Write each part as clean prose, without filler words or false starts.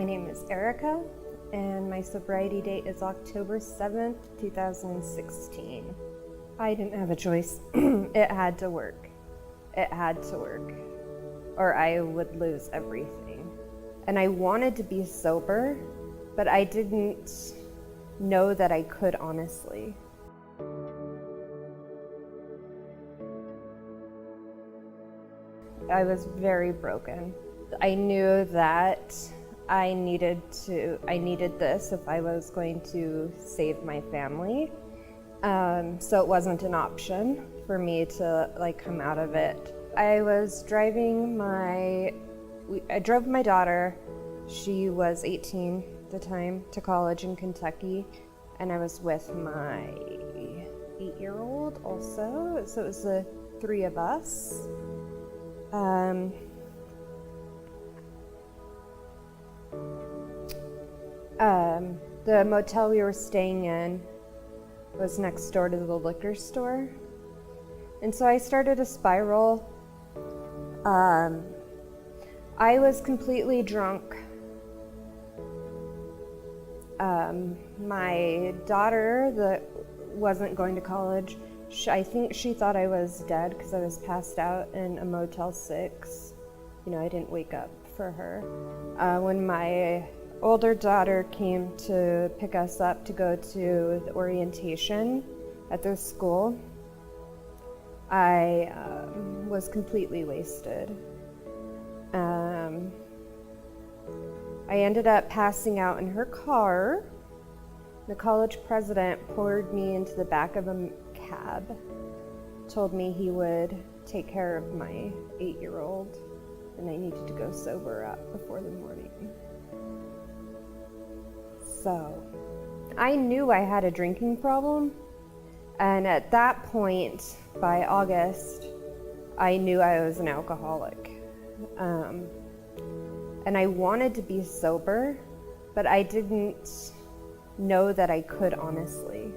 My name is Erica, and my sobriety date is October 7th, 2016. I didn't have a choice. It had to work. It had to work, or I would lose everything. And I wanted to be sober, but I didn't know that I could honestly. I was very broken. I knew that I needed this if I was going to save my family. So it wasn't an option for me to come out of it. I drove my daughter, she was 18 at the time, to college in Kentucky, and I was with my 8-year-old also, so it was the three of us. The motel we were staying in was next door to the liquor store. And so I started a spiral. I was completely drunk. My daughter that wasn't going to college, I think she thought I was dead because I was passed out in a Motel 6. I didn't wake up for her. When my older daughter came to pick us up to go to the orientation at the school, I was completely wasted. I ended up passing out in her car. The college president poured me into the back of a cab, told me he would take care of my 8-year-old, and I needed to go sober up before the morning. So I knew I had a drinking problem, and at that point, by August, I knew I was an alcoholic. And I wanted to be sober, but I didn't know that I could honestly.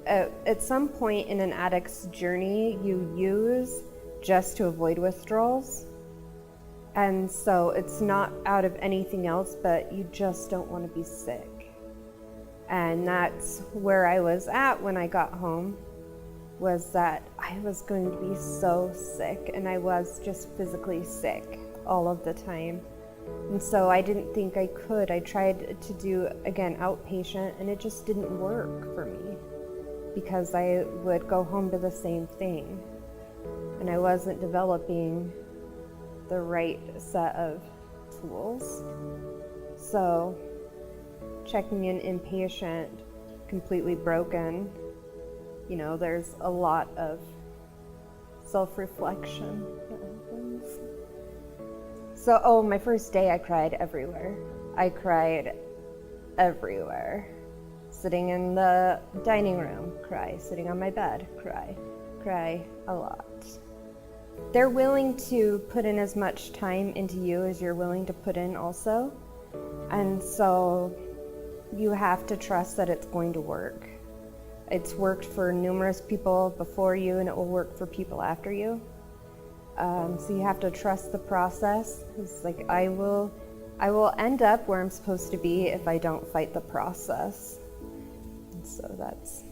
At some point in an addict's journey, you use just to avoid withdrawals. And so it's not out of anything else, but you just don't want to be sick. And that's where I was at when I got home, was that I was going to be so sick, and I was just physically sick all of the time. And so I didn't think I could. I tried to do, again, outpatient, and it just didn't work for me because I would go home to the same thing, and I wasn't developing the right set of tools. So checking in inpatient, completely broken, there's a lot of self-reflection that happens. So, my first day I cried everywhere. Sitting in the dining room, cry. Sitting on my bed, cry a lot. They're willing to put in as much time into you as you're willing to put in also. And so you have to trust that it's going to work. It's worked for numerous people before you, and it will work for people after you. So you have to trust the process. It's like, I will end up where I'm supposed to be if I don't fight the process. And so that's